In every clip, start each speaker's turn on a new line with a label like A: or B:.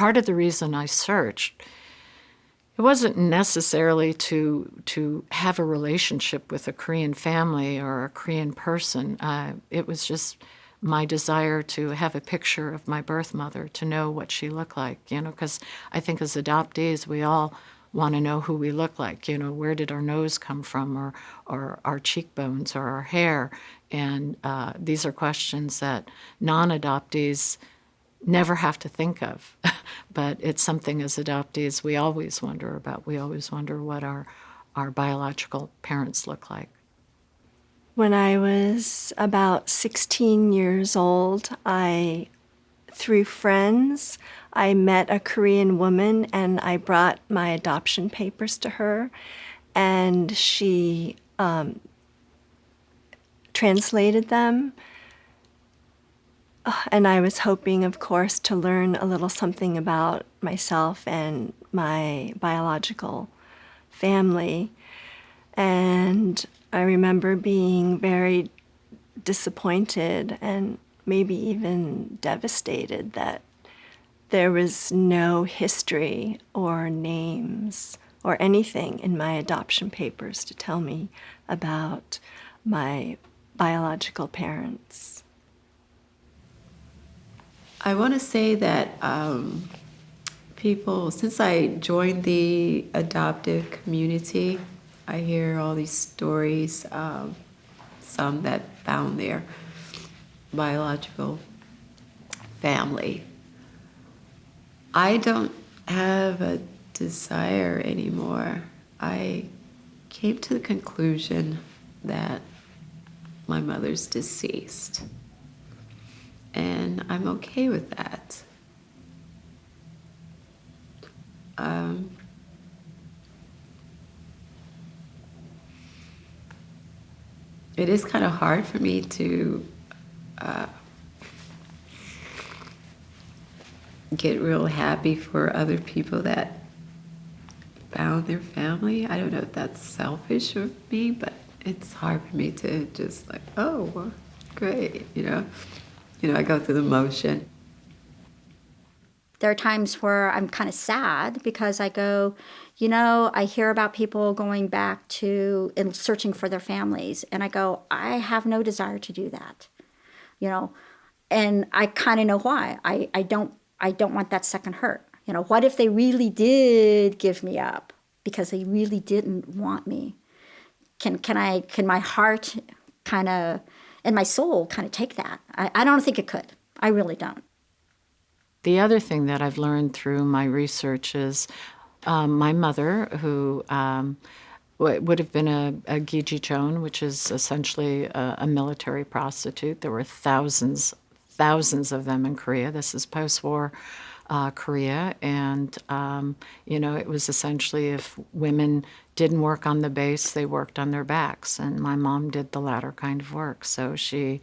A: part of the reason I searched, it wasn't necessarily to have a relationship with a Korean family or a Korean person. It was just my desire to have a picture of my birth mother, to know what she looked like, because I think as adoptees, we all want to know who we look like, where did our nose come from, or our cheekbones, or our hair. And these are questions that non-adoptees never have to think of. But it's something as adoptees we always wonder about. We always wonder what our biological parents look like.
B: When I was about 16 years old, through friends, I met a Korean woman and I brought my adoption papers to her, and she translated them. And I was hoping, of course, to learn a little something about myself and my biological family. And I remember being very disappointed and maybe even devastated that there was no history or names or anything in my adoption papers to tell me about my biological parents.
C: I want to say that since I joined the adoptive community, I hear all these stories, some that found their biological family. I don't have a desire anymore. I came to the conclusion that my mother's deceased, and I'm okay with that. It is kind of hard for me to get real happy for other people that found their family. I don't know if that's selfish of me, but it's hard for me to just like, oh, well, great, I go through the motion.
D: There are times where I'm kind of sad because I go, I hear about people going back to and searching for their families, and I go, I have no desire to do that, and I kind of know why. I don't want that second hurt. What if they really did give me up because they really didn't want me? Can my heart kind of and my soul kind of take that? I don't think it could. I really don't.
A: The other thing that I've learned through my research is my mother, who would have been a Gijichon, which is essentially a military prostitute. There were thousands of them in Korea. This is post-war Korea. And, it was essentially if women didn't work on the base, they worked on their backs. And my mom did the latter kind of work. So she...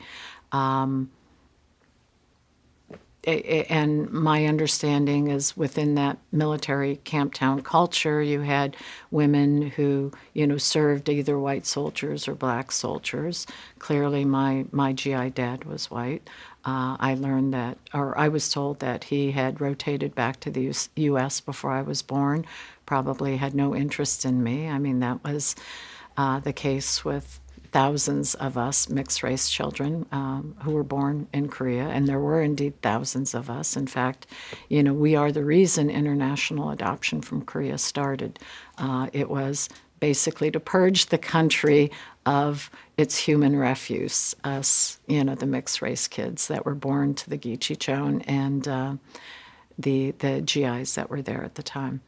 A: and my understanding is within that military camp town culture, you had women who, served either white soldiers or black soldiers. Clearly, my GI dad was white. I learned that, or I was told that he had rotated back to the U.S. before I was born, probably had no interest in me. I mean, that was the case with thousands of us mixed-race children who were born in Korea, and there were indeed thousands of us. In fact, we are the reason international adoption from Korea started. It was basically to purge the country of its human refuse, us, the mixed-race kids that were born to the Gichichon and the GIs that were there at the time.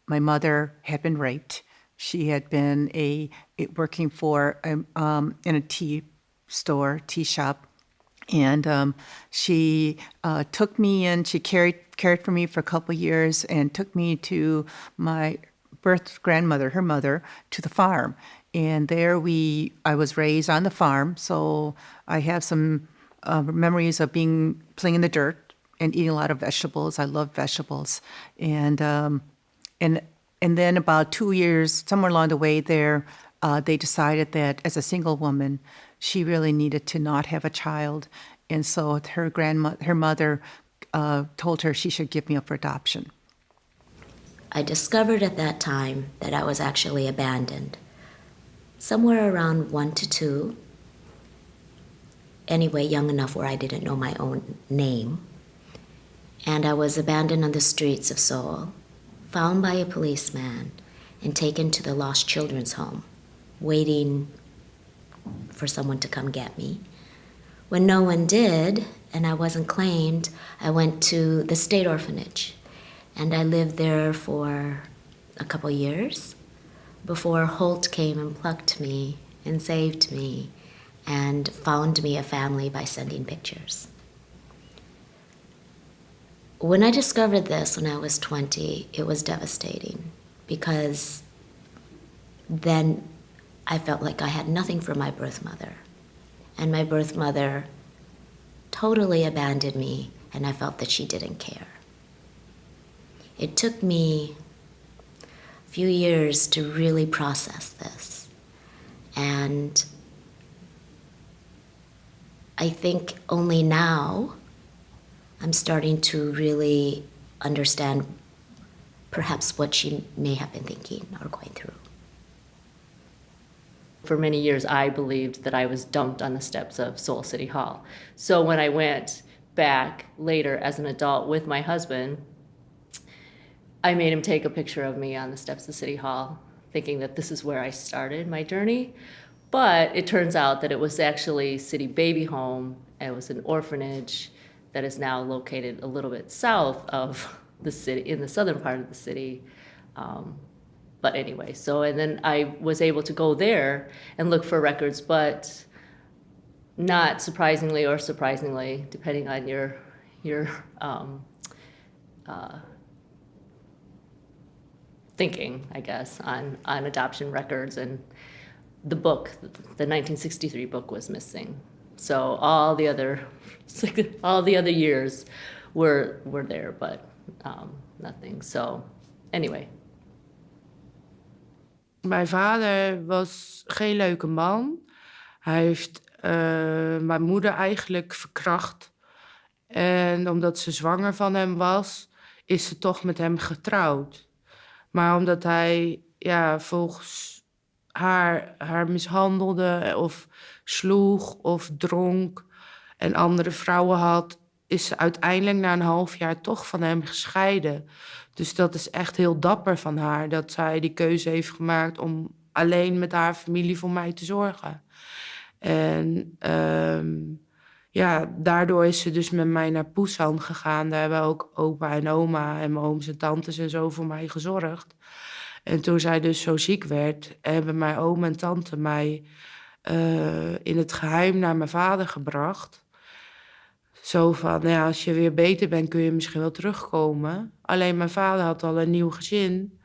E: My mother had been raped. She had been working for in a tea shop, and she took me in. She cared for me for a couple years and took me to my birth grandmother, her mother, to the farm. And there I was raised on the farm, so I have some memories of playing in the dirt and eating a lot of vegetables. I love vegetables, and then about 2 years, somewhere along the way there, they decided that as a single woman, she really needed to not have a child. And so her mother told her she should give me up for adoption.
F: I discovered at that time that I was actually abandoned. Somewhere around 1 to 2. Anyway, young enough where I didn't know my own name. And I was abandoned on the streets of Seoul, found by a policeman, and taken to the lost children's home, waiting for someone to come get me. When no one did, and I wasn't claimed, I went to the state orphanage. And I lived there for a couple years before Holt came and plucked me and saved me and found me a family by sending pictures. When I discovered this when I was 20, it was devastating because then I felt like I had nothing from my birth mother. And my birth mother totally abandoned me, and I felt that she didn't care. It took me a few years to really process this. And I think only now I'm starting to really understand perhaps what she may have been thinking or going through.
G: For many years, I believed that I was dumped on the steps of Seoul City Hall. So when I went back later as an adult with my husband, I made him take a picture of me on the steps of City Hall, thinking that this is where I started my journey. But it turns out that it was actually City Baby Home, and it was an orphanage that is now located a little bit south of the city, in the southern part of the city. But anyway, and then I was able to go there and look for records, but not surprisingly or surprisingly, depending on your thinking, I guess, on adoption records, and the book, the 1963 book, was missing. So all the other years were there, but nothing. So anyway.
H: Mijn vader was geen leuke man. Hij heeft mijn moeder eigenlijk verkracht. En omdat ze zwanger van hem was, is ze toch met hem getrouwd. Maar omdat hij volgens haar mishandelde of sloeg of dronk en andere vrouwen had, is ze uiteindelijk na een half jaar toch van hem gescheiden. Dus dat is echt heel dapper van haar, dat zij die keuze heeft gemaakt om alleen met haar familie voor mij te zorgen. En daardoor is ze dus met mij naar Busan gegaan. Daar hebben ook opa en oma en mijn ooms en tantes en zo voor mij gezorgd. En toen zij dus zo ziek werd, hebben mijn oom en tante mij in het geheim naar mijn vader gebracht. Zo van, als je weer beter bent, kun je misschien wel terugkomen. Alleen mijn vader had al een nieuw gezin.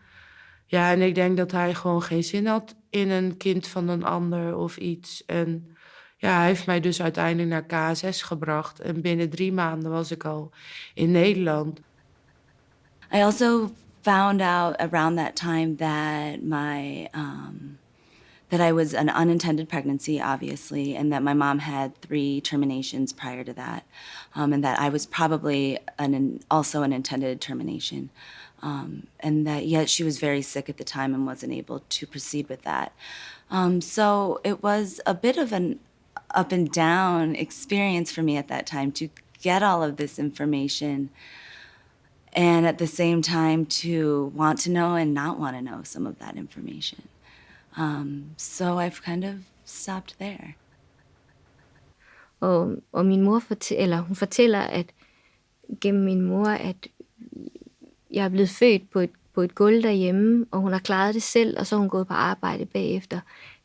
H: Ja, en ik denk dat hij gewoon geen zin had in een kind van een ander of iets. En ja, hij heeft mij dus uiteindelijk naar KSS gebracht. En binnen 3 maanden was ik al in Nederland.
I: I also found out around that time that that I was an unintended pregnancy, obviously, and that my mom had 3 terminations prior to that, and that I was probably also an intended termination, and that yet she was very sick at the time and wasn't able to proceed with that. So it was a bit of an up and down experience for me at that time to get all of this information, and at the same time to want to know and not want to know some of that information. So I've kind of stopped there.
J: Og min mor fortæller, at gennem min mor, at jeg er blevet født på et gulv derhjemme, og hun har klaret det selv, og så har hun gået på arbejde bagefter.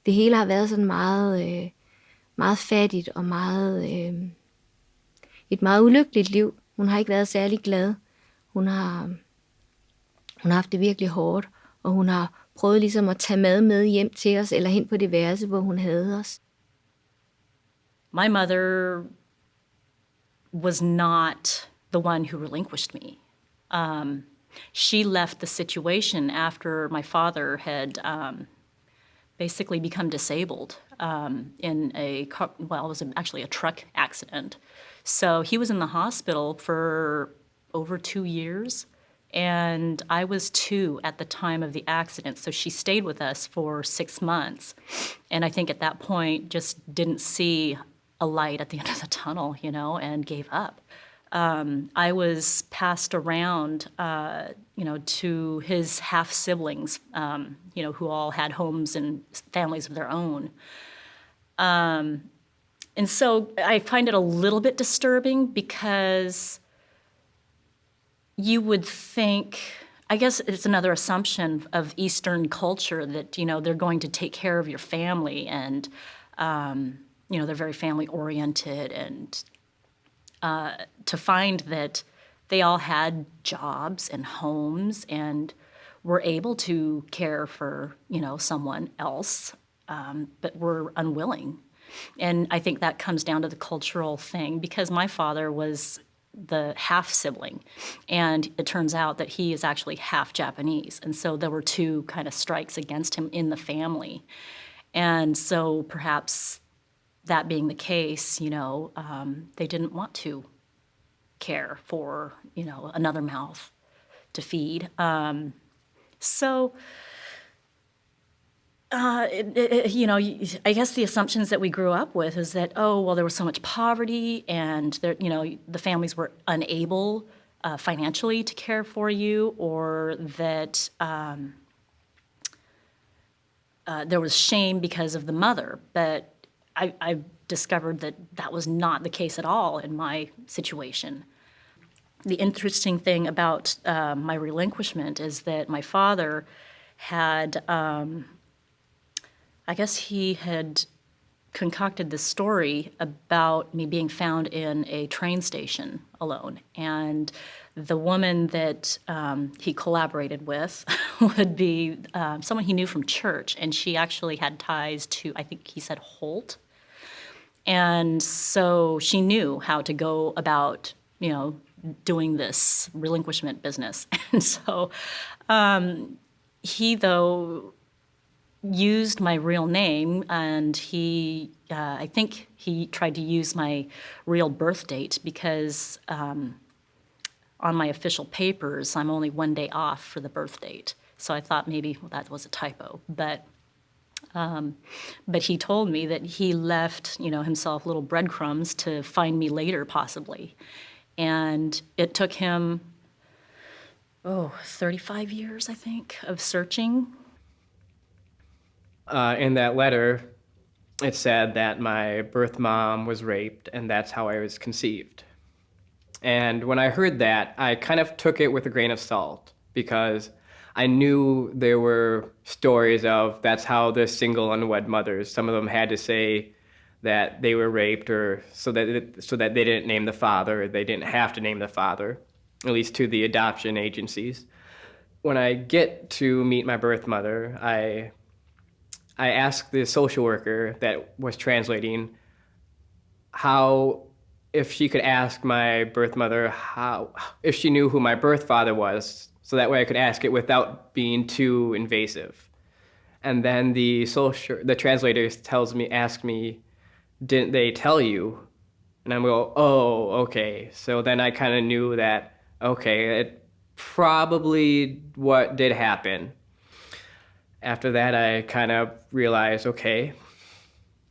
J: Det hele har været sådan meget, meget fattigt og et meget ulykkeligt liv. Hun har ikke været særlig glad. Hun har haft det virkelig hårdt, og hun har prøvet ligesom at tage mad med hjem til os, eller hen på det værelse, hvor hun havde os.
K: My mother was not the one who relinquished me. She left the situation after my father had basically become disabled in a car, well, it was actually a truck accident. So he was in the hospital for over 2 years, and I was 2 at the time of the accident. So she stayed with us for 6 months, and I think at that point just didn't see a light at the end of the tunnel, you know, and gave up. I was passed around, you know, to his half siblings, you know, who all had homes and families of their own. And so I find it a little bit disturbing because you would think, I guess it's another assumption of Eastern culture that, you know, they're going to take care of your family and, you know, they're very family oriented, and to find that they all had jobs and homes and were able to care for, you know, someone else, but were unwilling. And I think that comes down to the cultural thing, because my father was the half sibling, and it turns out that he is actually half Japanese. And so there were 2 kind of strikes against him in the family. And so perhaps that being the case, you know, they didn't want to care for, you know, another mouth to feed. You know, I guess the assumptions that we grew up with is that, oh, well, there was so much poverty, and there, you know, the families were unable financially to care for you, or that there was shame because of the mother. But I discovered that that was not the case at all in my situation. The interesting thing about my relinquishment is that my father had, I guess he had concocted this story about me being found in a train station alone. And the woman that he collaborated with would be someone he knew from church, and she actually had ties to, I think he said, Holt. And so she knew how to go about, you know, doing this relinquishment business. And so he, though, used my real name, and he, I think he tried to use my real birth date, because on my official papers, I'm only 1 day off for the birth date. So I thought maybe that was a typo. But he told me that he left, you know, himself little breadcrumbs to find me later, possibly. And it took him, 35 years, I think, of searching.
L: In that letter, it said that my birth mom was raped, and that's how I was conceived. And when I heard that, I kind of took it with a grain of salt, because I knew there were stories of that's how the single unwed mothers, some of them had to say that they were raped, or so that they didn't name the father, or they didn't have to name the father, at least to the adoption agencies. When I get to meet my birth mother, I asked the social worker that was translating if she could ask my birth mother if she knew who my birth father was, so that way I could ask it without being too invasive. And then the translator asks me, didn't they tell you? And I'm going, oh, okay. So then I kind of knew that, okay, it probably what did happen. After that, I kind of realized, okay,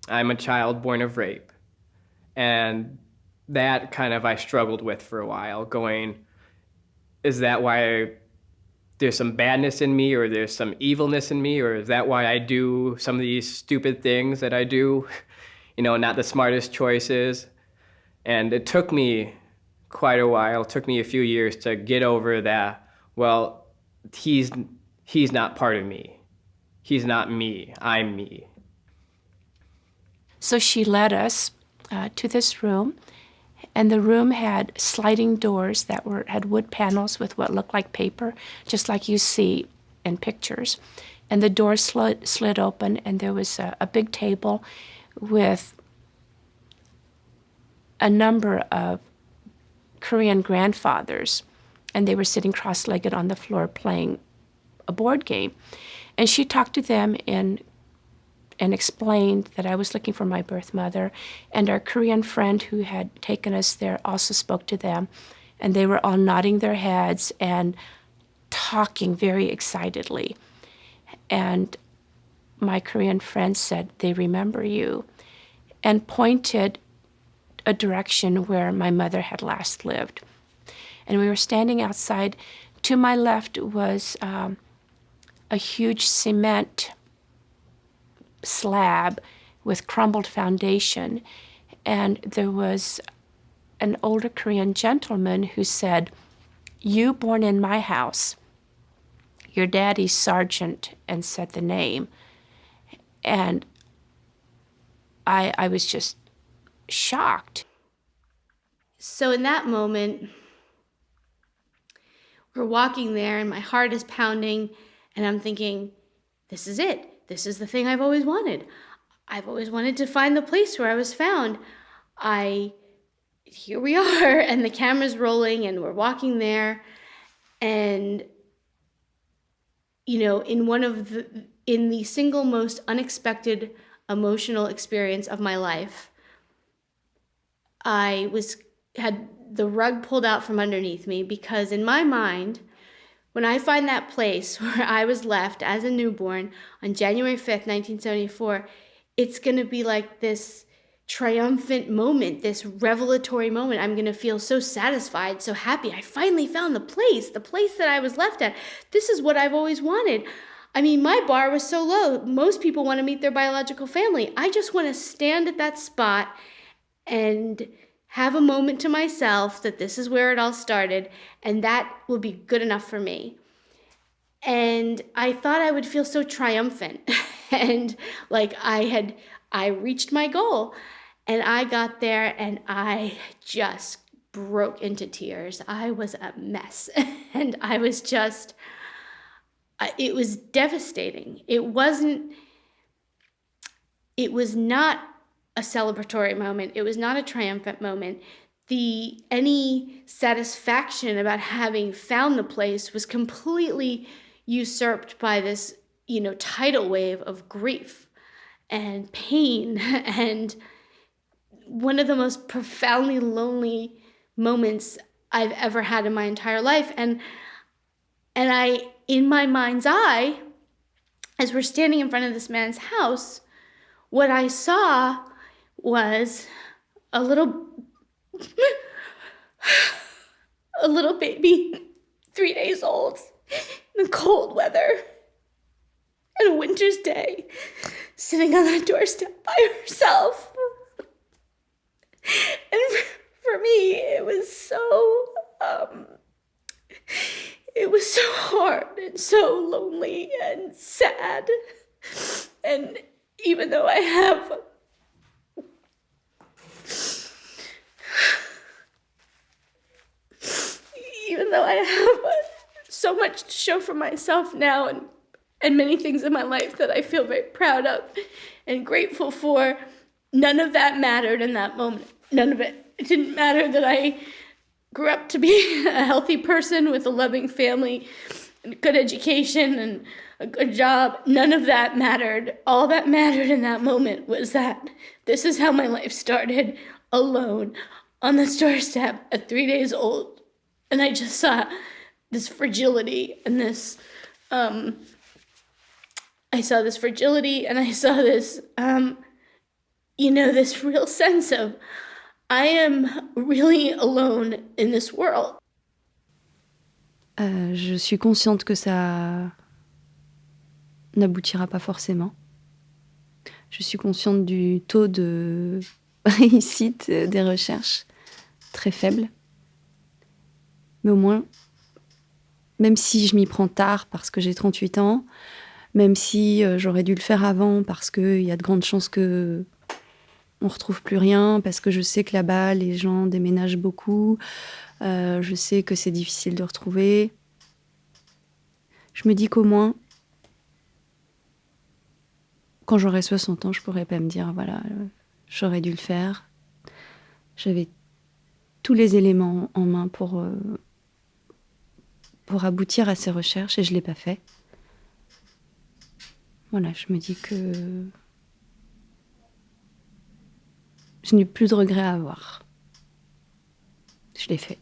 L: I'm a child born of rape. And that kind of I struggled with for a while, going, is that why there's some badness in me, or there's some evilness in me, or is that why I do some of these stupid things that I do? You know, not the smartest choices. And it took me quite a while, it took me a few years to get over that, well, he's not part of me. He's not me, I'm me.
M: So she led us to this room, and the room had sliding doors that had wood panels with what looked like paper, just like you see in pictures. And the door slid open, and there was a big table with a number of Korean grandfathers, and they were sitting cross-legged on the floor playing a board game. And she talked to them in and explained that I was looking for my birth mother. And our Korean friend who had taken us there also spoke to them. And they were all nodding their heads and talking very excitedly. And my Korean friend said, "They remember you," and pointed a direction where my mother had last lived. And we were standing outside. To my left was a huge cement slab with crumbled foundation. And there was an older Korean gentleman who said, "You born in my house. Your daddy's sergeant," and said the name. And I was just shocked.
N: So in that moment, we're walking there and my heart is pounding and I'm thinking, this is it. This is the thing I've always wanted. I've always wanted to find the place where I was found. Here we are, and the camera's rolling and we're walking there. And, you know, in the single most unexpected emotional experience of my life, I had the rug pulled out from underneath me, because in my mind, when I find that place where I was left as a newborn on January 5th, 1974, it's going to be like this triumphant moment, this revelatory moment. I'm going to feel so satisfied, so happy. I finally found the place that I was left at. This is what I've always wanted. I mean, my bar was so low. Most people want to meet their biological family. I just want to stand at that spot and have a moment to myself that this is where it all started, and that will be good enough for me. And I thought I would feel so triumphant and like I reached my goal. And I got there and I just broke into tears. I was a mess. And I was just, it was devastating. It was not a celebratory moment. It was not a triumphant moment. Any satisfaction about having found the place was completely usurped by this, tidal wave of grief and pain and one of the most profoundly lonely moments I've ever had in my entire life. And I, in my mind's eye, as we're standing in front of this man's house, what I saw was a little baby, 3 days old, in the cold weather, on a winter's day, sitting on the doorstep by herself. And for me, it was so hard and so lonely and sad. And even though I have so much to show for myself now and many things in my life that I feel very proud of and grateful for, none of that mattered in that moment. None of it. It didn't matter that I grew up to be a healthy person with a loving family, and a good education, and a good job. None of that mattered. All that mattered in that moment was that this is how my life started, alone, on the doorstep at 3 days old. And I just saw this fragility and this, and I saw this, this real sense of, I am really alone in this world.
B: Je suis consciente que ça n'aboutira pas forcément. Je suis consciente du taux de réussite des recherches, très faible. Mais au moins, même si je m'y prends tard parce que j'ai 38 ans, même si j'aurais dû le faire avant parce qu'il y a de grandes chances que on retrouve plus rien, parce que je sais que là-bas, les gens déménagent beaucoup. Je sais que c'est difficile de retrouver. Je me dis qu'au moins, quand j'aurai 60 ans, je pourrais pas me dire, voilà, j'aurais dû le faire. J'avais tous les éléments en main pour aboutir à ces recherches et je l'ai pas fait. Voilà, je me dis que
O: Je n'ai plus de regrets à avoir. Je l'ai fait.